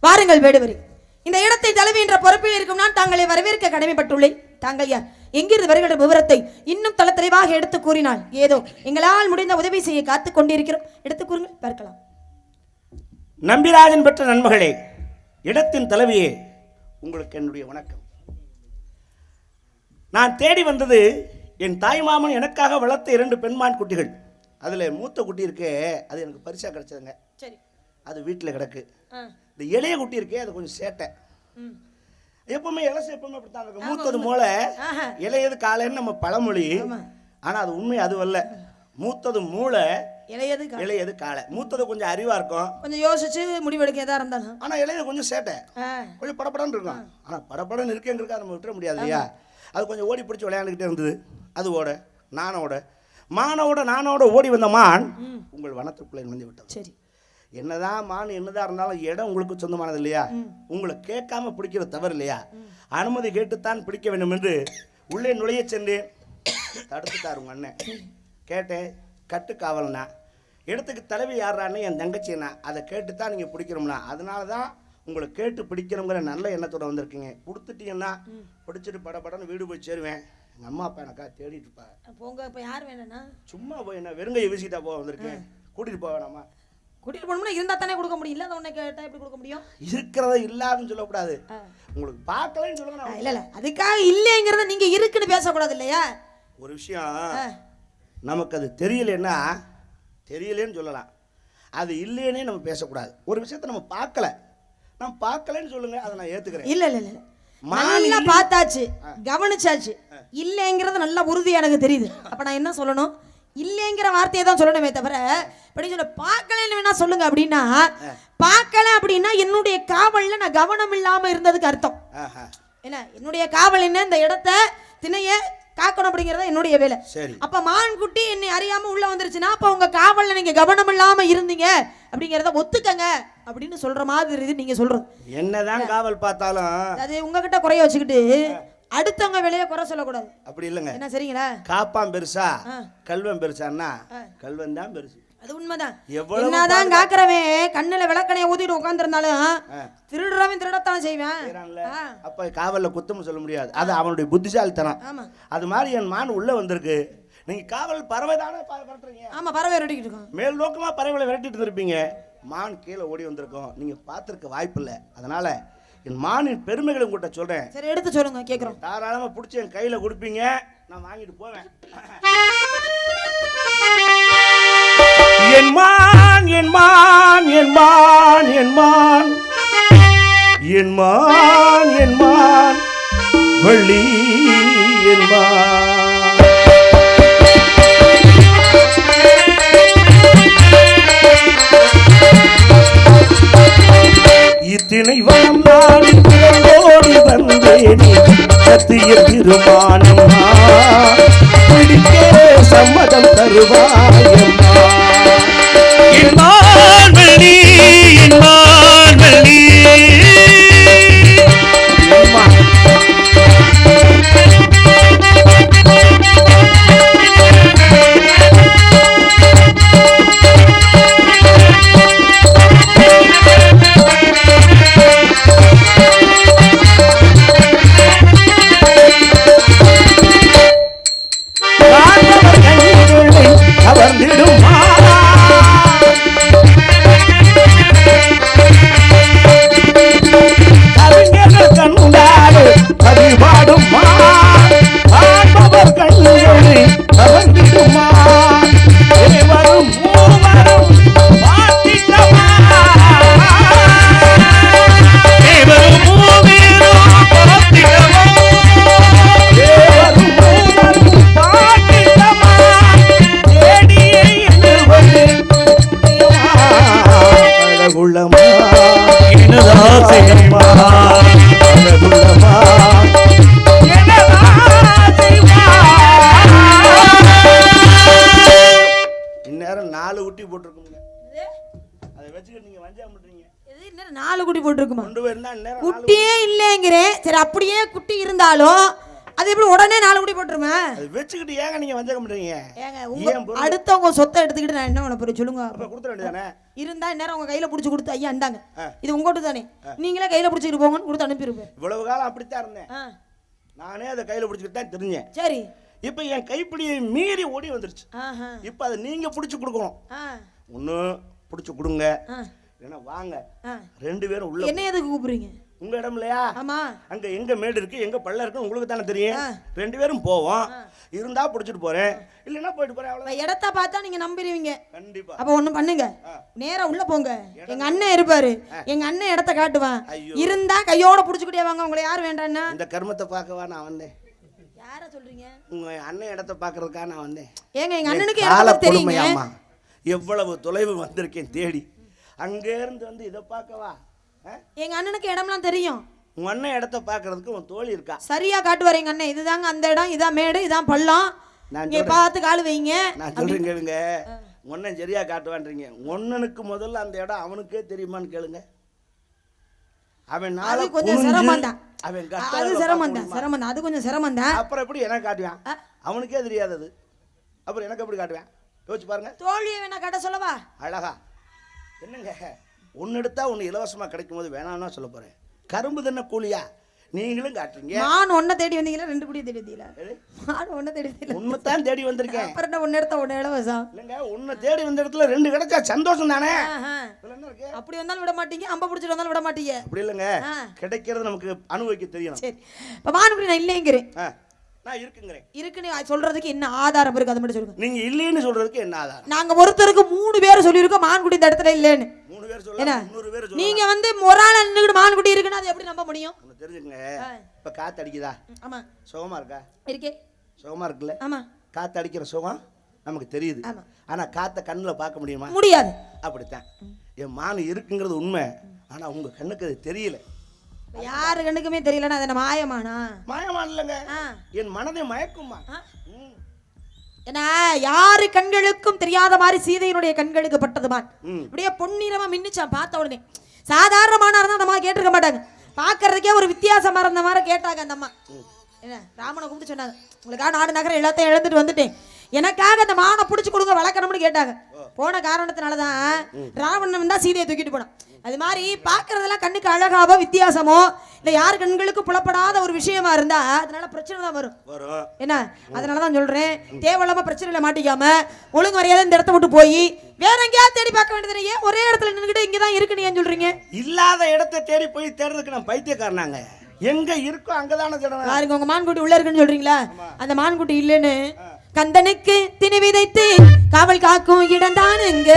வாருங்கள் வேடுவரே, இந்த இடத்தை தலைவி என்ற பொறுப்பில் இருக்கும் நான் தாங்களை வரவேற்க கடமைப்பட்டுள்ளேன். தாங்கள் யார், எங்கிருந்து வருகிற விவரத்தை இன்னும் தல தெளிவாக எடுத்து கூறினால் ஏதோ எங்களால் முடிந்த உதவி செய்ய காத்துக் கொண்டிருக்கிறோம். எடுத்து கூறுங்கள், பார்க்கலாம். நம்பிராஜன் பெற்ற நண்பர்களே, இடத்தின் தலைவியே, உங்களுக்கு என்னுடைய வணக்கம். நான் தேடி வந்தது என் தாய்மாமன் எனக்காக வளர்த்த 2 பெண்மான் குட்டிகள். அதில் மூத்த குட்டி இருக்கே, அது எனக்கு பரிசா கிடைச்சதுங்க. சரி, அது வீட்டில் கிடக்கு. இந்த இளைய குட்டி இருக்கே, அது கொஞ்சம் சேட்டை. எப்பவுமே இலசு எப்பவுமே அப்படித்தான் இருக்கும். மூத்தது மூளை, இளையது காலைன்னு நம்ம பழமொழி. ஆனால் அது உண்மை அதுவல்ல. மூத்தது மூளை, இளையது காலை. மூத்தது கொஞ்சம் அறிவா இருக்கும், கொஞ்சம் யோசிச்சு முடிவெடுக்க எதா இருந்தாலும். ஆனால் இளையது கொஞ்சம் சேட்டை, கொஞ்சம் படப்படன்னு இருக்கும். ஆனால் படப்படன்னு இருக்கேங்கிறக்கா நம்ம விட்டுற முடியாது இல்லையா? அது கொஞ்சம் ஓடி பிடிச்சி விளையாண்டுக்கிட்டே இருந்தது. அதுவோட நானோட ஓடி வந்த மான் உங்கள் வனத்துக்குள்ளே நுழைந்து விட்டது. சரி, என்னதான் மான் என்னதான் இருந்தாலும் இடம் உங்களுக்கு சொந்தமானது இல்லையா? உங்களை கேட்காம பிடிக்கிற தவறு இல்லையா? அனுமதி கேட்டுத்தான் பிடிக்க வேண்டும் என்று உள்ளே நுழைய சென்றேன். தடுத்துட்டார் உங்க அண்ணன். கேட்டேன், கட்டுக்காவல்னா இடத்துக்கு தலைவி யாரான்னு என் தங்கச்சின்னா, அதை கேட்டுத்தான் நீங்கள் பிடிக்கணும்னா, அதனால தான் உங்களை கேட்டு பிடிக்கணுங்கிற நல்ல எண்ணத்தோடு வந்திருக்கீங்க. கொடுத்துட்டீங்கன்னா பிடிச்சிட்டு படப்படன்னு வீடு போய் சேருவேன். எங்கள் அம்மா அப்பா எனக்கா தேடிட்டு இருப்பா. போங்க, இப்போ யார் வேணும்னா சும்மா போய் என்ன வெறுங்கையை வீசிட்டா போக வந்திருக்கேன். கூட்டிகிட்டு போக வேணாமா? கூட்டிகிட்டு போகணும்னா இருந்தால் தானே கொடுக்க முடியும். இல்லை உன்னை கேட்டால் எப்படி கொடுக்க முடியும்? இருக்கிறத இல்லாதுன்னு சொல்லக்கூடாது. உங்களுக்கு பார்க்கலன்னு சொல்லுங்க. இல்லை அதுக்காக இல்லைங்கிறத நீங்கள் இருக்குன்னு பேசக்கூடாது இல்லையா? ஒரு விஷயம் நமக்கு அது தெரியலன்னா தெரியலேன்னு சொல்லலாம், அது இல்லைன்னே நம்ம பேசக்கூடாது. ஒரு விஷயத்தை நம்ம பார்க்கலன்னு சொல்லுங்க, அதை நான் ஏற்றுக்கிறேன். இல்லை நல்லா பார்த்தாச்சு, கவனிச்சாச்சு, இல்லைங்கிறது நல்லா உறுதியாக எனக்கு தெரியுது. அப்போ நான் என்ன சொல்லணும்? இல்லைங்கிற வார்த்தையை தான் சொல்லணுமே தவிர இப்படி சொல்ல பார்க்கலன்னு வேணா சொல்லுங்க. அப்படின்னா பார்க்கல அப்படின்னா என்னுடைய காவலில் நான் கவனம் இல்லாமல் இருந்ததுக்கு அர்த்தம் என்ன? என்னுடைய காவல் என்ன? இந்த இடத்த திணைய காக்கணும் அப்படிங்கறத என்னுடைய வேலை. அப்ப மான்குட்டி என்னை அறியாம உள்ள வந்துருச்சுன்னா அப்ப உங்க காவல்ல நீங்க கவனம் இல்லாம இருந்தீங்க அப்படிங்கறத ஒத்துக்கங்க அப்படின்னு சொல்ற மாதிரி நீங்க சொல்றது. என்னதான் காவல் பார்த்தாலும் அது உங்ககிட்ட குறைய வச்சுக்கிட்டு அடுத்தவங்க வெளியே குறை சொல்லக்கூடாது. அப்படி இல்லைங்க. என்ன சரிங்களா? காப்பான் பெருசா கல்வன் பெருசான்னா கல்வன் தான் பெருசு. அது உண்மைதான். என்னதான் காக்குறவன் கண்ணுல விளக்கணைய ஊத்திட்டு உட்கார்ந்திருந்தாலும் திருடுறவன் திருடத்தான் செய்வேன். அப்ப காவல்ல குத்தம் சொல்ல முடியாது, அது அவனுடைய புத்திசாலித்தனம். அது மாதிரி என் மான் உள்ள வந்திருக்கு. நீங்க காவல் பறவை தானே விரட்டுறீங்க? ஆமா, பறவை விரட்டிட்டு இருக்கோம். மேல் நோக்கமா பறவைகளை விரட்டிட்டு இருந்திருப்பீங்க. மான் கீழே ஓடி வந்திருக்கோம், நீங்க பார்த்திருக்க வாய்ப்பு இல்லை. அதனால என் மானின் பெருமைகளை உங்கள்கிட்ட சொல்றேன். சரி, எடுத்து சொல்லுங்க, கேட்குறோம். தாராளமா பிடிச்சி என் கையில கொடுப்பீங்க, நான் வாங்கிட்டு போவேன். என் மான் என் மான் என் மான் என் மான் என் மான் என் மான் வள்ளி என் மான். இத்தினை வனம் நாடி ஓடி வந்தேனே சத்திய திருமானம்மா, பிடிக்க சம்மதம் தருவாயம்மா. என் மான்வெளி என் மான்வெளி குட்டியே இல்லைங்கிறேன். சரி, அப்படியே குட்டி இருந்தாலும் அது எப்படி உடனே 4 குட்டி போட்டுருமே? அது வச்சுக்கிட்டு ஏங்க நீங்க வஞ்சக பண்றீங்க? ஏங்க அடுத்தவங்க சொத்தை எடுத்துக்கிட்டு நான் என்ன பண்ண போறேன் சொல்லுங்க. அப்ப கொடுத்துற வேண்டியதானே? இருந்தா நேரம் உங்க கையில புடிச்சு கொடுத்து ஐயா இந்தாங்க இது உங்கோட்டு தானே, நீங்களே கையில புடிச்சிட்டு போங்கன்னு கொடுத்து அனுப்பியிருப்பேன். இவ்வளவு காலம் அப்படித்தான் இருந்தேன், நானே அதை கையில புடிச்சிட்டு தான் தெரிஞ்சேன். சரி, இப்ப என் கைப்பிடியை மீறி ஓடி வந்துருச்சு. இப்ப அதை நீங்க புடிச்சு கொடுக்கணும். ஒண்ணு புடிச்சு கொடுங்க, இல்லைன்னா வாங்க 2 பேரும் உள்ள. என்ன எதுக்கு கூப்பிடுறீங்க? உங்க இடம் இல்லையா? ஆமா. அங்க எங்க மேடு இருக்கு எங்க பள்ள இருக்கு உங்களுக்கு தானே தெரியும். 2 பேரும் போவோம். இருந்தா புடிச்சிட்டு போறேன், இல்லன்னா போயிட்டு போறேன். அவ்வளவு இடத்த பார்த்தா நீங்க நம்பிடுவீங்க. கண்டிப்பா. அப்ப ஒண்ணு பண்ணுங்க, நேரா உள்ள போங்க. எங்க அண்ணன் இருப்பாரு, எங்க அண்ணன் இடத்த காட்டுவான். இருந்தா கையோட புடிச்சுக்கிட்டே வாங்க. உங்களை யார் வேண்டான்னா இந்த கர்மத்தை பார்க்கவா நான் வந்தேன். யார சொல்றீங்க? உங்க அண்ணன் இடத்த பாக்குறதுக்காக நான் வந்தேன். ஏங்க எங்க அண்ணனுக்கு இடத்த தெரியுங்க. எவ்வளவு தொலைவு வந்திருக்கேன் தேடி, அங்க இருந்து வந்து இதை பார்க்கவா? எங்க அண்ணனுக்கு இடம்லாம் தெரியும். உன் அண்ணன் இடத்த பாக்குறதுக்கு உன் தோழி இருக்கா? சரியா காட்டுவார் எங்க அண்ணன். இதுதாங்க அந்த இடம், இதான் மேடு, இதான் பள்ளம், நீங்க பார்த்து கால் வைங்க. நான் சொல்றேன் கேளுங்க. ஒன்னன் சரியா காட்டுவான்றீங்க. ஒன்னனுக்கு முதல்ல அந்த இடம் அவனுக்கே தெரியுமான்னு கேளுங்க. அவன் நாளை கொஞ்சம் சிரமம் தான். அவன் அது சிரமம் தான், அது கொஞ்சம் சிரமம் தான். அப்புறம் எப்படி எனக்கு காட்டுவான்? அவனுக்கே தெரியாதது, அப்புறம் எனக்கு எப்படி காட்டுவான்? யோசிச்சு பாருங்க. தோழியை வேணா காட்ட சொல்லவா? அழகா என்னங்க, ஒன்னு எடுத்தா ஒன்னு இலவசமா கிடைக்கும் போது வேணாம்னா சொல்ல போறேன். கரும்பு தானே கூலியா? நீங்களும் காட்டுறீங்க. நான் ஒன்ன தேடி வந்தீங்களா 2 குடியை தேடி வந்தீங்களா? நான் ஒன்ன தேடி வந்தீங்களா? ஒன்னு தான் தேடி வந்திருக்கேன். அப்புறம் என்ன ஒன்னு எடுத்தா ஒன்னு இலவசம்? இல்லங்க, ஒன்னு தேடி வந்த இடத்துல 2 கிடைச்சா சந்தோஷம் தானே. இதுல என்ன இருக்கு? அப்படி வந்தாலும் விட மாட்டீங்க, அம்ப புடிச்சிட்டு வந்தாலும் விட மாட்டீங்க. அப்படி இல்லங்க, கிடைக்கிறது நமக்கு அனுபவிக்க தெரியணும். சரி, இப்ப மானுக்குடி நான் இல்லைங்கிறேன், நான் இருக்குங்கிறேன். இருக்குன்னு சொல்றதுக்கு என்ன ஆதாரம் இருக்கு? அதை மட்டும் சொல்லுங்க. நீங்க இல்லைன்னு சொல்றதுக்கு என்ன ஆதாரம்? நாங்க ஒருத்தருக்கு 3 பேர் சொல்லியிருக்கோம் மான்குடி இந்த இடத்துல இல்லைன்னு. 3 பேர் சொல்லலாம், 300 பேர் சொல்லலாம். நீங்க வந்து ஒரு ஆள் நின்னுக்கிட்டு மான்குடி இருக்குன்னு அது எப்படி நம்ப முடியும்? ஒன்னு தெரிஞ்சுங்க. இப்ப காத்து அடிக்குதா? ஆமா. சுகமா இருக்கா? இருக்கே. சுகமா இருக்குல்ல? ஆமா. காத்து அடிக்கிற சுகம் நமக்கு தெரியுது. ஆனா காத்த கண்ணுல பார்க்க முடியுமா? முடியாது. அப்படித்தான் என் மான் இருக்குங்கிறது உண்மை, ஆனா உங்க கண்ணுக்கு அது தெரியல. யாரு கண்ணுக்குமே தெரியலன்னா அது மாயமானா? மாயமான் இல்லைங்க, என் மனதை மயக்குமா. ஏன்னா யாரு கண்களுக்கும் தெரியாத மாதிரி சீதையினுடைய கண்களுக்கு பட்டதுமான் அப்படியே பொன்னிறமா மின்னுச்சான். பார்த்த உடனே சாதாரணமான இருந்தா அந்த அம்மா கேட்டிருக்க மாட்டாங்க, பாக்குறதுக்கே ஒரு வித்தியாசமா இருந்த மாதிரி கேட்டாங்க அந்த அம்மா. என்ன ராமனை கூப்பிட்டு சொன்னாங்க, உங்களுக்காக நாடு நகரம் எல்லாத்தையும் இழந்துட்டு வந்துட்டேன், எனக்காக அந்த மானை பிடிச்சி கொடுங்க வளர்க்கணும்னு கேட்டாங்க. போன காரணத்தினாலதான் ராவணன் தான் சீதையை தூக்கிட்டு போனான். அது மாதிரி பாக்குறதெல்லாம் கண்ணுக்கு அழகாவோ வித்தியாசமோ இல்ல யார் கண்களுக்கு புலப்படாத ஒரு விஷயமா இருந்தா அதனால பிரச்சனை தான் வரும். என்ன, அதனாலதான் சொல்றேன், தேவையில்லாம பிரச்சனையில மாட்டிக்காம ஒழுங்கு மரியாதை இந்த இடத்த விட்டு போய் வேற எங்கேயாவது தேடி பார்க்க வேண்டியது. ஏன் ஒரே இடத்துல நின்றுட்டு இங்கதான் இருக்குன்னு ஏன் சொல்றீங்க? இல்லாத இடத்தை தேடி போய் தேடுறதுக்கு நான் பைத்தியக்காரனாங்க. எங்க இருக்கோ அங்கதானே தேடணும். பாருங்க, உங்க மான்குட்டி உள்ள இருக்குன்னு சொல்றீங்களா, அந்த மான்குட்டி இல்லைன்னு கந்தனுக்கு திணி விதைத்து காவல் காக்கும் இடம் தானுங்க.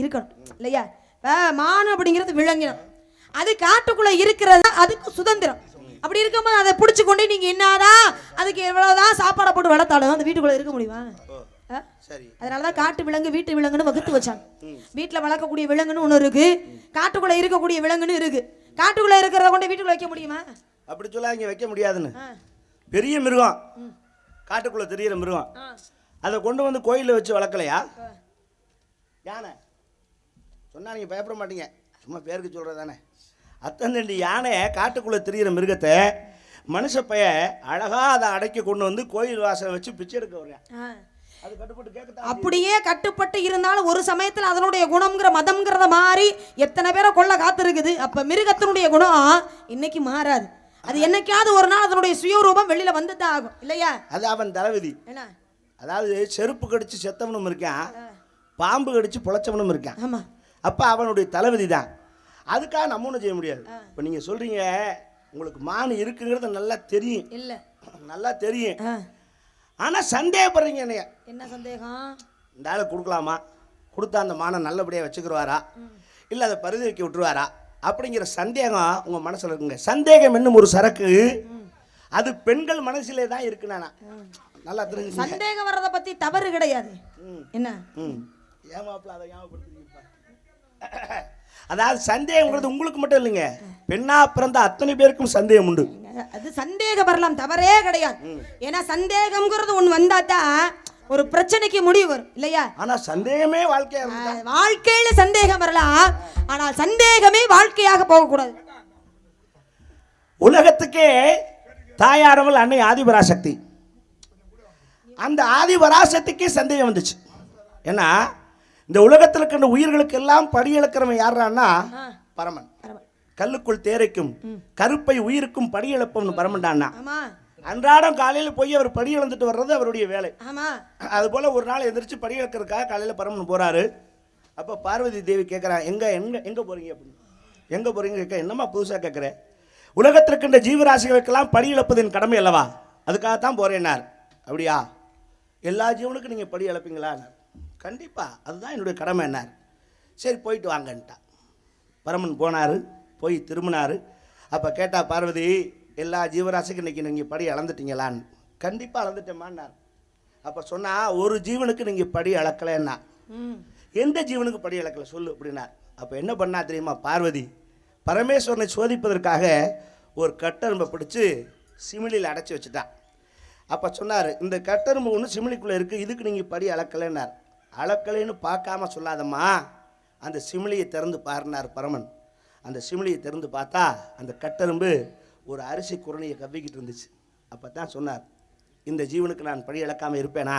இருக்கணும் இல்லையா? மான் அப்படிங்கிறது விலங்கினம், அது காட்டுக்குள்ள இருக்கிறது அதுக்கு சுதந்திரம். அப்படி இருக்கும்போது அதை பிடிச்சு கொண்டு நீங்க என்னதான் அதுக்கு எவ்வளவுதான் சாப்பாடை போட்டு வளர்த்தாலும் அந்த வீட்டுக்குள்ள இருக்க முடியுமா? அதனாலதான் காட்டு விலங்கு வீட்டு விலங்குன்னு வகுத்து வச்சாங்க. வீட்டுல வளர்க்கக்கூடிய விலங்குன்னு ஒண்ணு இருக்கு, காட்டுக்குள்ள இருக்கக்கூடிய விலங்குன்னு இருக்கு. காட்டுக்குள்ள இருக்கிறத கொண்டு வீட்டுக்குள்ள வைக்க முடியுமா? அப்படி சொல்ல இங்க வைக்க முடியாதுன்னு. பெரிய மிருகம், காட்டுக்குள்ள தெரியுற மிருகம், அதை கொண்டு வந்து கோயிலில் வச்சு வளர்க்கலையா? யானை சொன்னா நீங்க பயப்பட மாட்டீங்க, சும்மா பேருக்கு சொல்றது தானே. அத்தனை யானை காட்டுக்குள்ள தெரியுற மிருகத்தை மனுஷ பைய அழகா அதை அடக்கி கொண்டு வந்து கோயில் வாசலை வச்சு பிச்சை எடுக்க வர்றேன். அது கட்டுப்பட்டு கேட்க அப்படியே கட்டுப்பட்டு இருந்தாலும் ஒரு சமயத்தில் அதனுடைய குணம்ங்கிற மதம்ங்கிறத மாறி எத்தனை பேரை கொள்ள காத்திருக்குது. அப்ப மிருகத்தினுடைய குணம் இன்னைக்கு மாறாது. அது என்னைக்காவது ஒரு நாள் அதனுடைய சுயரூபம் வெளியில வந்துதான் ஆகும் இல்லையா? அது அவன் தலைவிதி. என்ன அதாவது செருப்பு கடிச்சு செத்தவனும் இருக்கான், பாம்பு கடிச்சு பொழைச்சவனும் இருக்கான். ஆமா, அப்ப அவனுடைய தலைவிதி தான். அதுக்காக நம்ம ஒன்றும் செய்ய முடியாது. இப்போ நீங்க சொல்றீங்க உங்களுக்கு மான் இருக்குங்கிறது நல்லா தெரியும், இல்ல நல்லா தெரியும், ஆனா சந்தேகப்படுறீங்க. என்னைய என்ன சந்தேகம்? இந்த ஆளு கொடுக்கலாமா, கொடுத்தா அந்த மானை நல்லபடியா வச்சுக்கிடுவாரா, இல்ல அதை பரிதி வைக்க விட்டுருவாரா அப்படிங்கிற சந்தேகம் உங்க மனசுல இருக்குங்க. சந்தேகம் என்னும் ஒரு சரக்கு அது பெண்கள் மனசிலே தான் இருக்கு. நானா நல்லா தெரிஞ்சு சந்தேகம் வர்றத பத்தி தவறு கிடையாது. என்ன ஏமாப்ல அதை ஞாபகப்படுத்துறீங்க. அதாவது சந்தேகம்ங்கிறது உங்களுக்கு மட்டும் இல்லைங்க, பெண்ணா பிறந்த அத்தனை பேருக்கும் சந்தேகம் உண்டு. அது சந்தேகம் வரலாம், தவறே கிடையாது. ஏன்னா சந்தேகம்ங்கிறது ஒண்ணு வந்தாதான் ஒரு பிரச்சனைக்கு முடிவு வரும் இல்லையா? ஆனா சந்தேகமே வாழ்க்கையில சந்தேகம் வரலாம், ஆனால் சந்தேகமே வாழ்க்கையாக போகக்கூடாது. உலகத்துக்கே தாயானவள் அன்னை ஆதிபராசக்தி. அந்த ஆதிபராசக்திக்கே சந்தேகம் வந்துச்சு. ஏன்னா இந்த உலகத்தில் இருக்கின்ற உயிர்களுக்கு எல்லாம் படி இழக்கிறவன் யாருன்னா பரமன். கல்லுக்குள் தேரைக்கும் கருப்பை உயிருக்கும் படி இழப்பவன் பரமன்டான்னா. அன்றாடம் காலையில் போய் அவர் படி இழந்துட்டு வர்றது அவருடைய வேலை. அது போல ஒரு நாள் எந்திரிச்சு படி இழக்கிறதுக்காக காலையில் பரமன் போறாரு. அப்போ பார்வதி தேவி கேட்குறான், எங்க எங்க எங்க போறீங்க அப்படின்னு. எங்க போறீங்க கேட்க, என்னம்மா புதுசாக கேட்குறேன், உலகத்தில் இருக்கின்ற ஜீவராசிகளுக்கெல்லாம் படி இழப்பதின் கடமை அல்லவா, அதுக்காகத்தான் போறேன்னார். அப்படியா, எல்லா ஜீவனுக்கும் நீங்கள் படி இழப்பீங்களா? கண்டிப்பா, அதுதான் என்னுடைய கடமை என்னார். சரி போயிட்டு வாங்கன்ட்டா. பரமன் போனார், போய் திரும்பினார். அப்போ கேட்டா பார்வதி, எல்லா ஜீவராசிக்கும் இன்னைக்கு நீங்கள் படி அளந்துட்டீங்களான்னு. கண்டிப்பாக அளந்துட்டேம்மான்னார். அப்போ சொன்னா, ஒரு ஜீவனுக்கு நீங்கள் படி அளக்கலைன்னா. எந்த ஜீவனுக்கு படி அளக்கலை சொல்லு அப்படின்னார். அப்போ என்ன பண்ணா தெரியுமா பார்வதி, பரமேஸ்வரனை சோதிப்பதற்காக ஒரு கட்டெரும்பை பிடிச்சி சிமிலியில் அடைச்சி வச்சுட்டான். அப்போ சொன்னார், இந்த கட்டெரும்பு ஒன்று சிமிலிக்குள்ளே இருக்குது, இதுக்கு நீங்கள் படி அளக்கலைன்னார். அளக்கலைன்னு பார்க்காம சொல்லாதம்மா, அந்த சிமிலியை திறந்து பாருனார் பரமன். அந்த சிமிலியை திறந்து பார்த்தா அந்த கட்டெரும்பு ஒரு அரிசி குரணையை கவ்விக்கிட்டு இருந்துச்சு. அப்போ தான் சொன்னார், இந்த ஜீவனுக்கு நான் படி இழக்காமல் இருப்பேனா?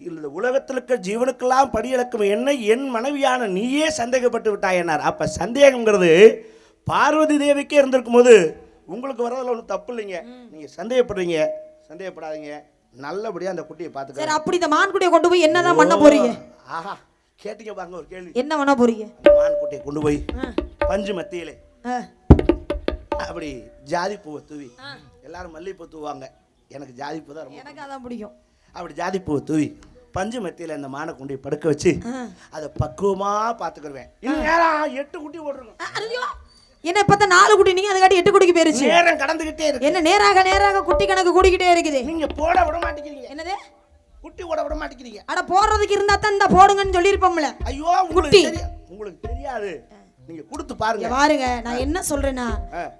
இந்த உலகத்தில் இருக்க ஜீவனுக்கெல்லாம் படி இழக்கும் என்னை என் மனைவியான நீயே சந்தேகப்பட்டு விட்டாயன்னார். அப்போ சந்தேகங்கிறது பார்வதி தேவிக்கே இருந்திருக்கும் போது உங்களுக்கு வர்றதில் ஒன்றும் தப்பு இல்லைங்க. நீங்கள் சந்தேகப்படுறீங்க, சந்தேகப்படாதீங்க, நல்லபடியா அந்த குட்டியை பார்த்துக்க. சரி, அப்படி இந்த மான் குட்டியை கொண்டு போய் என்னதான் பண்ண போறீங்க? ஆஹா, கேட்டீங்க பாருங்க ஒரு கேள்வி. என்ன பண்ண போறீங்க? மான் குட்டியை கொண்டு போய் பஞ்சு மத்தியிலே அப்படி ஜாதி பூவை தூவி, எல்லாரும் மல்லிகைப்பூ தூவாங்க, எனக்கு ஜாதி பூ தான், எனக்கு அதான் பிடிக்கும். அப்படி ஜாதி பூவை தூவி பஞ்சு மத்தியில அந்த மானை கொண்டு படுக்க வச்சு அதை பக்குவமா பார்த்துக்கிடுவேன். இன்னும் 8 குட்டி ஓடுறோம். என்ன இப்ப 4 குட்டி, நீங்க அதுக்காட்டி 8 குட்டிக்கு போயிருச்சு. நேரம் கடந்துகிட்டே இருக்கு. என்ன நேராக குட்டி கணக்கு கூடிக்கிட்டே இருக்குது. நீங்க போட விட மாட்டேங்கிறீங்க. என்னது குட்டி ஓட விட மாட்டேங்கிறீங்க? அட போறதுக்கு இருந்தா தான் இந்த போடுங்கன்னு சொல்லிருப்போம்ல. ஐயோ, உங்களுக்கு தெரியாது, நீங்க கொடுத்து பாருங்க. பாருங்க, நான் என்ன சொல்றேன்னா,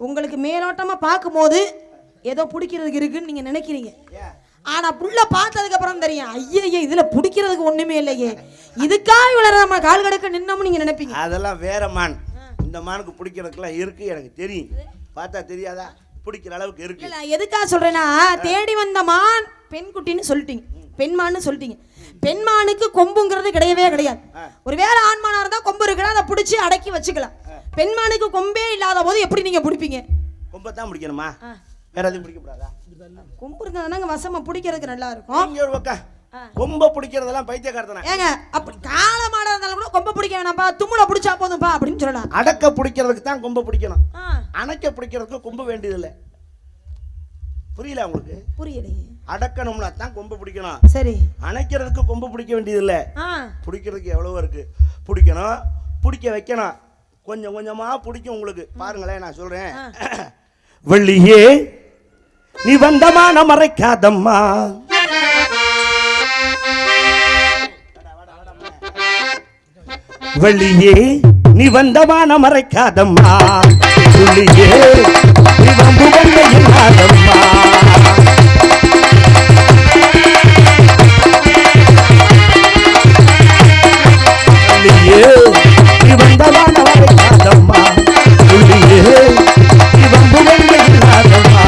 உங்களுக்கு மேலோட்டமா பார்க்கும்போது ஏதோ பிடிக்கிறதுக்கு இருக்குன்னு நீங்க நினைக்கிறீங்க. ஆனா புள்ள பார்த்ததுக்கு அப்புறம் தெரியும், ஐயே இதுல பிடிக்கிறதுக்கு ஒண்ணுமே இல்லையே, இதுக்காக இவ்வளவு நம்ம கால் கடக்க நின்னோம்னு நீங்க நினைப்பீங்க. அதெல்லாம் வேற மான். இந்த மானுக்கு பிடிக்கிறதுக்கெல்லாம் இருக்கு, எனக்கு தெரியும். பார்த்தா தெரியாதா, பிடிக்கிற அளவுக்கு இருக்கு. இல்ல, எதுக்காக சொல்றேன்னா, தேடி வந்த மான் பெண் குட்டின்னு சொல்லிட்டீங்க, பெண்மான்னு சொல்லிட்டீங்க. பெண்மானுக்கு கொம்புங்கிறது கிடையவே கிடையாது. ஒருவேளை ஆண்மானா இருந்தா கொம்பு இருக்குன்னா அதை பிடிச்சி அடக்கி வச்சுக்கலாம். பெண்மானுக்கு கொம்பே இல்லாத போது எப்படி நீங்க பிடிப்பீங்க? கொம்பை தான் பிடிக்கணுமா, வேற எதுவும் பிடிக்கப்படாதா? கொம்பு இருந்தா வசமா பிடிக்கிறதுக்கு நல்லா இருக்கும். ஒரு பக்கம் கொம்பை பிடிக்கிறதெல்லாம் பைத்தியக்காரத்தன. ஏங்க, அப்படி காலமாட இருந்தாலும் கூட கொம்பை பிடிக்க வேணாம்பா, தும்முல பிடிச்சா போதும்பா அப்படின்னு சொல்லலாம். அடக்க பிடிக்கிறதுக்கு தான் கொம்பை பிடிக்கணும், அணைக்க பிடிக்கிறதுக்கு கொம்பு வேண்டியது இல்லை. புரியல உங்களுக்கு? புரியலையே. அடக்கணும்னா தான் கொம்பு பிடிக்கணும். சரி, அணைக்கிறதுக்கு கொம்பு பிடிக்க வேண்டியது இல்லை. பிடிக்கிறதுக்கு எவ்வளவோ இருக்கு. பிடிக்கணும், பிடிக்க வைக்கணும், கொஞ்சம் கொஞ்சமா பிடிக்கும் உங்களுக்கு. பாருங்களேன், நான் சொல்றேன். வெள்ளியே நீ வந்தமான மறைக்காதம்மா, வெள்ளியே நீ வந்தமான மறைக்காதம்மா, சொல்லியே நீ வந்து வந்த இல்லாதம்மா, வெள்ளியே நீ வந்தமான மறைக்காதம்மா, சொல்லியே நீ வந்து வந்த இல்லாதம்மா,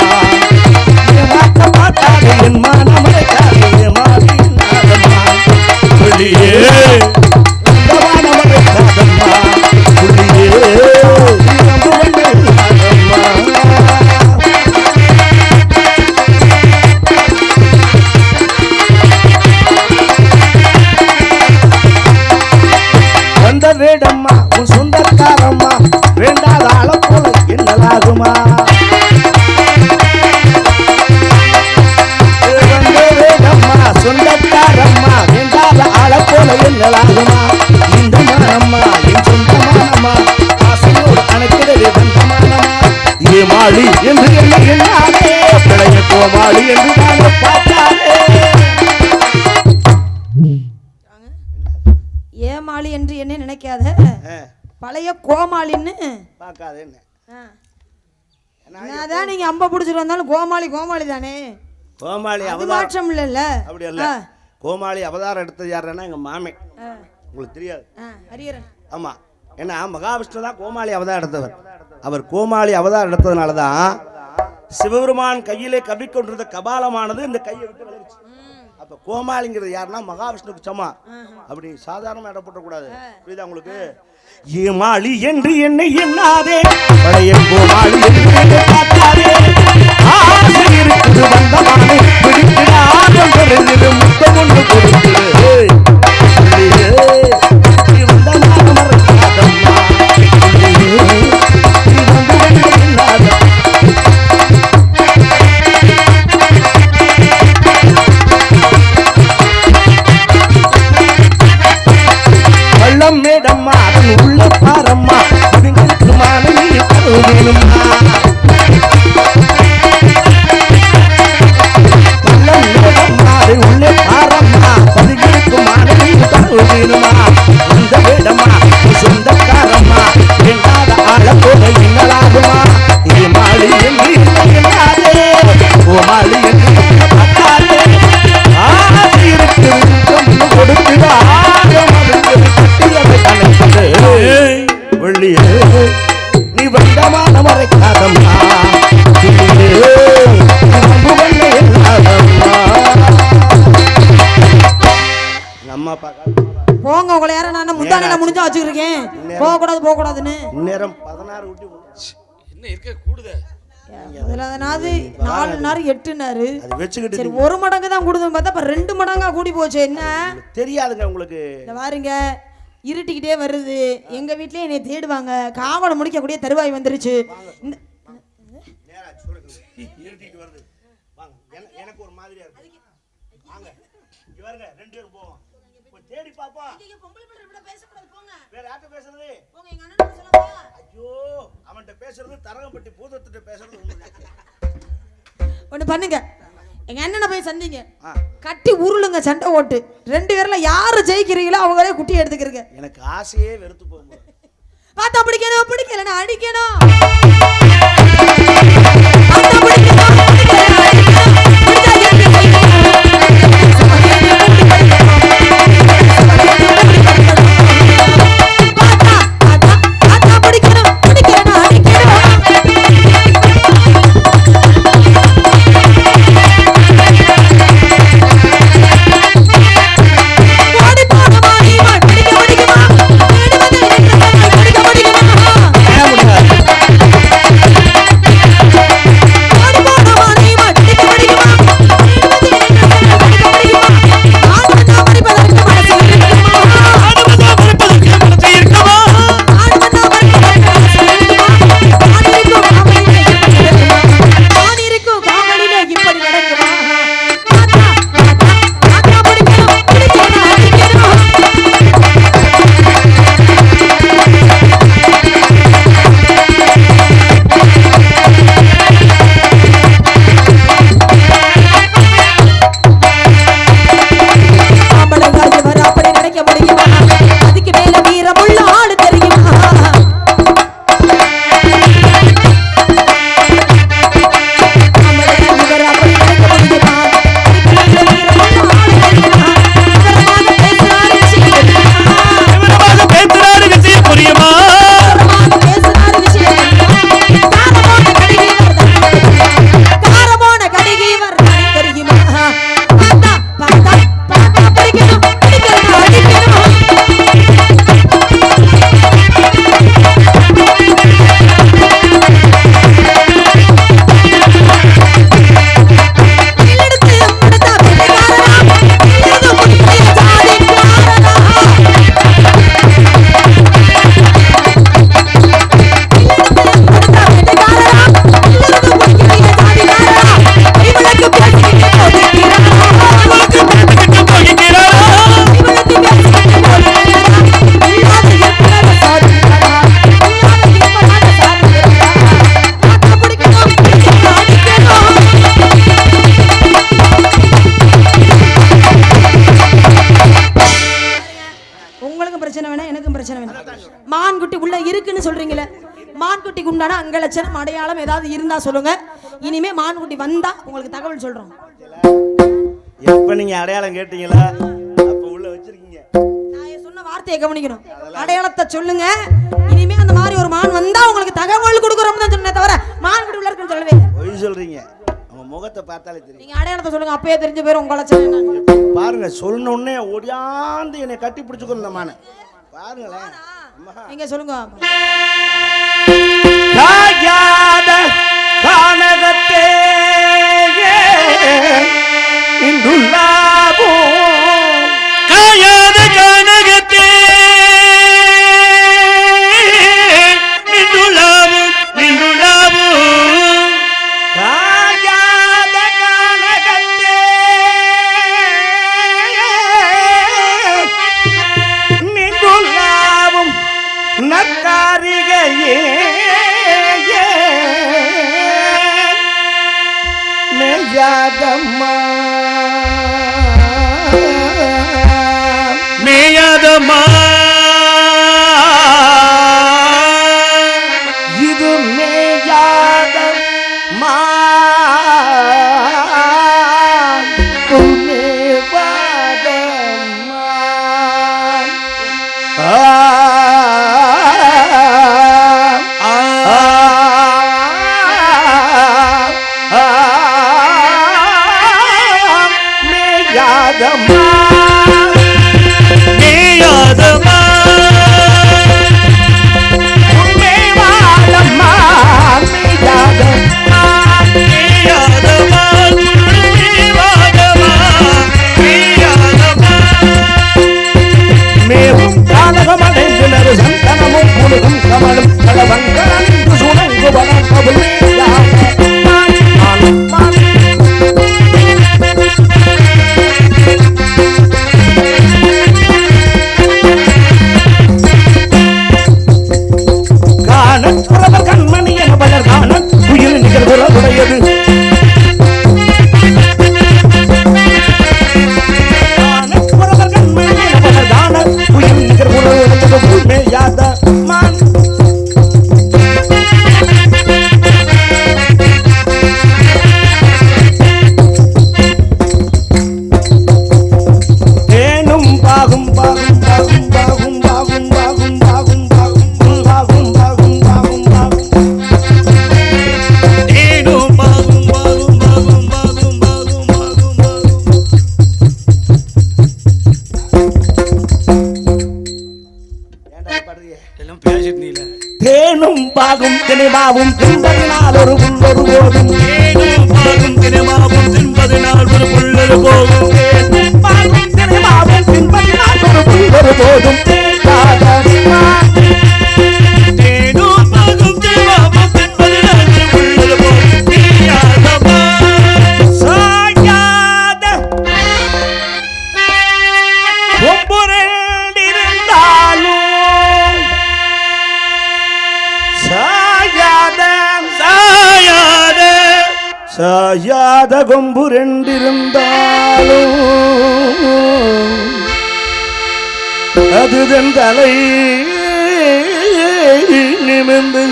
ஏமாற்ற மாட்டாதே என் மான மறைக்காதே ஏமாறி இல்லாதம்மா, சொல்லியே வேடம்மா உன் சொந்தக்காரம்மா, வேண்டாத ஆள போல என்னலாகுமா, வேடம்மா சொந்தக்காரம்மா, வேண்டாத ஆள போல என்னலாகுமா, இந்த மானம்மா என் சொந்தமானம்மா, ஆசையோடு அணைக்கிறது வந்தமானம்மா, ஏமாளி என்று என்ன என்னாலே, பழைய கோமாளி என்று நானே பார்த்தாலே, ஏமாளி என்று என்ன நினைக்காத, பழைய கோமாளின்னு பார்க்காத. என்னதான் நீங்க அம்ப புடிச்சிட்டு வந்தாலும் கோமாளி கோமாளி தானே. கோமாளி மாற்றம் இல்ல. அப்படி இல்ல. கோமாளி அவதாரம் எடுத்தது யாருன்னா எங்க மாமே. உங்களுக்கு தெரியாது? ஹரியரன். ஆமா. ஏன்னா மகாவிஷ்ணு தான் கோமாளி அவதாரம் எடுத்தவர். அவர் கோமாளி அவதாரம் எடுத்ததுனால தான் சிவபெருமான் கையிலே கவிக்கொண்டிருந்த கபாலமானது இந்த கையை விட்டு விலகிச்சு. அப்ப கோமாளிங்கிறது யாருன்னா மகாவிஷ்ணுக்கு சமா. அப்படி சாதாரணமா இடப்பட்ட கூடாது. புரியுதா உங்களுக்கு? ஏமாளி என்று என்னை எண்ணாதே, பழைய கோமாளி என்று என்னை பார்த்தாதே, ஆசை இருக்குது வந்தமானே, பிடிக்கிறார்கள் வருகிறது முத்தம் ஒன்று கொடுக்கிறது, நீ வந்தமான மறக்காதம்மா, நீ வந்து வந்து இல்லாத பள்ளம் மேடம்மா அதன் உள்ள பாரம்மா, இதுங்களுக்கு மானி தருவேணும்மா, பள்ளம் மேடம்மா அதன் உள்ளே பாரம்மா, இதுங்களுக்கு மானி தருவேணுமா, அந்த வேடம்மா சொந்தக்காரம்மா, என்னாத ஆள போல இன்னலாகுமா, ஏமாளி என்று என்னாதே, கோமாளி என்று பார்த்தாலே, ஆசை இருக்கு கொடுக்குதா வெள்ளியே நீ வந்தமான மறைக்காதம்மா, போங்க. உங்களை யாரும் நான் முந்தானையில முடிஞ்சா வச்சுருக்கேன். போக கூடாது போக கூடாதுன்னு நேரம் 16 ஊட்டி என்ன இருக்க கூடுதே. அதுலனாது 4 நாள் 8 நாள் வச்சுக்கிட்டு சரி 1 மடங்கு தான் கூடுதுன்னு பார்த்தா அப்ப 2 மடங்கா கூடி போச்சு. என்ன தெரியாதுங்க உங்களுக்கு? இந்த பாருங்க இருட்டிக்கிட்டே வருது. எங்க வீட்லயே என்னை தேடுவாங்க. காவலை முடிக்கக்கூடிய தருவாய் வந்துருச்சு. எனக்கு ஒரு மாதிரியா இருக்கு. வாங்க இங்க பாருங்க 2 பேரும் போவோம். போய் தேடி பாப்போம். நீங்க பொம்பளை பிள்ளை கூட பேச கூடாது போங்க. வேற யார்ட்ட பேசுறது? போங்க எங்க அண்ணன் சொல்லுங்க. ஐயோ அவன்ட்ட பேசுறது தரங்கப்பட்டி பூதத்திட்ட பேசுறது ஒண்ணு பண்ணுங்க. எங்க அண்ணனை போய் சந்திங்க. கட்டி உருளுங்க சண்டை ஓட்டு. 2 பேர்ல யாரு ஜெயிக்கிறீங்களோ அவங்களே குட்டி எடுத்துக்கிறீங்க. எனக்கு ஆசையே வெறுத்து போகுது. பார்த்தா பிடிக்கணும் பிடிக்கலன்னா அடிக்கணும். மான்குட்டி உள்ள இருக்குன்னு சொல்றீங்களே, மான்குட்டிக்கு உண்டான அங்கலட்சணம் அடையாளம் ஏதாவது இருந்தா சொல்லுங்க. இனிமே மான்குட்டி வந்தா உங்களுக்கு தகவல் சொல்றோம். எப்ப நீங்க அடையாளம் கேட்டீங்களா? அப்ப உள்ள வச்சிருக்கீங்க. நான் சொன்ன வார்த்தையை கவனிக்கணும். அடையாளத்தை சொல்லுங்க. இனிமே அந்த மாதிரி ஒரு மான் வந்தா உங்களுக்கு தகவல் கொடுக்குறோம் தான் சொன்னே தவிர மான்குட்டி உள்ள இருக்குன்னு சொல்லவே இல்லை. பொய் சொல்றீங்க. உங்க முகத்தை பார்த்தாலே தெரியும். நீங்க அடையாளத்தை சொல்லுங்க, அப்பவே தெரிஞ்சு போயிரும் உங்க லட்சணம். பாருங்க, சொன்ன உடனே ஓடியாந்து என்னை கட்டி பிடிச்சுக்கணும் இந்த மானை. பாருங்களேன். நீங்க சொல்லுங்க. காயாத கானகத்தே இந்துல்லாபோ, காயாத கானகத்தே இந்துல்லாபோ இந்துல்லாபோ, காயாத கானகத்தே இந்துல்லாபம் நக்காரிகையே மேயாதம்மா மேயாதம்மா, இது மேயாதம்மா மேவாதம்மா. மேயாதம்மா மேயாதம்மா மேவாதம்மா மேயாதம்மா மேயாதம்மா மேவாதம்மா மேயாதம்மா. மேவும் காலகமடைந்தினர் சந்தனமும் புழுகும் கமலும் கலவங்கரணிந்து சுணங்கு வளர்ப்பதும் கண்மணி என பலர் காண உயிர் நிகழ்வுடையது. கண்மணி என பலர் காண உயிர் நிகழ்வுடையது. மேயாத மான் தேனும் பாகும் பாகும் பாகும் பாகும் பாகும் பாகும் பாகும் பாகும் பாகும் பாகும் பாகும் தேனும் பாகும் பாகும் பாகும் பாகும் பாகும் பாகும் ஏன்டா பாடுறீங்க? எல்லாம் பேசிட்டீங்களா? தேனும் பாகும் தினைமாவும் தின்பதினால் ஒரு புல்லொரு போதும், தேனும் பாகும் தினைமாவும் தின்பதினால் ஒரு புல்லொரு போதும், தேனும் பாகும் தினைமாவும் தின்பதினால் ஒரு புல்லொரு போதும் தேகாதம்மா தேனும் பாகும் தினைமாவும் தின்பதினால் ஒரு புல்லொரு போதும் தேகாதம்மா. சாயாத கொம்புரண்டிருந்தாலும் சாயாத சாயாத சாயாத கொம்பு ரெண்டிருந்தாலும் அதுதன் தலை நிமிர்ந்து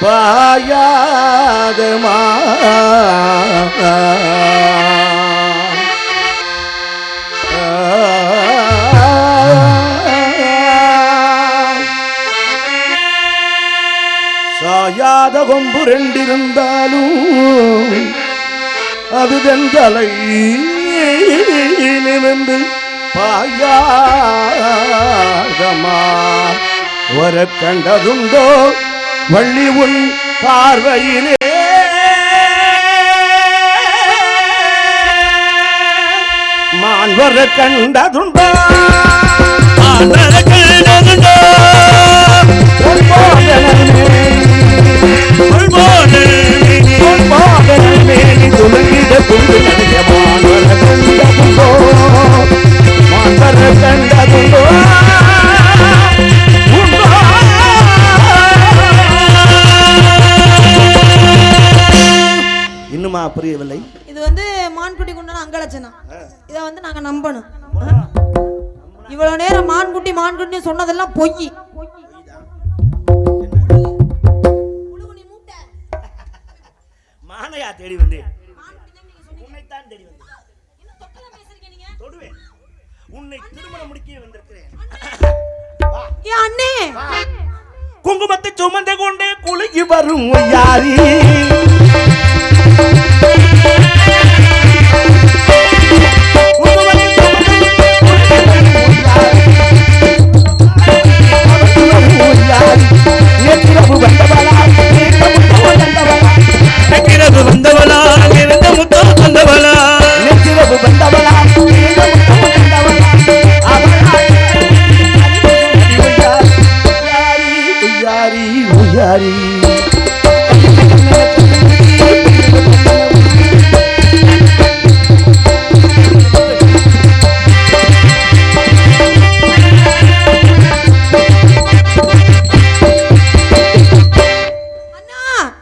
பாயாதமா. சாயாத கொம்பு ரெண்டிருந்தாலும் அதுதன் தலை நிமிர்ந்து பாயாதமா. வர கண்டதுண்டோ வள்ளி உன் பார்வையிலே, மான் வர கண்டதுண்டோ மான் வர கண்டதுண்டோ மேனி துளங்கிட துண்டு மான் வர கண்டதுண்டோ மான் வர கண்டதுண்டோ இன்னுமா புரியவில்லை? இது வந்து மான்குட்டி குண்டான அங்கலட்சணம். இதை வந்து நாங்க நம்பணும். இவ்வளவு நேரம் மான்குட்டி மான்குட்டி சொன்னதெல்லாம் பொய். குங்குமத்தை சுமந்து கொண்டே குலுங்கி வரும் யாரி வந்தவளா இருந்த முத்தம் வந்தவளா யாரி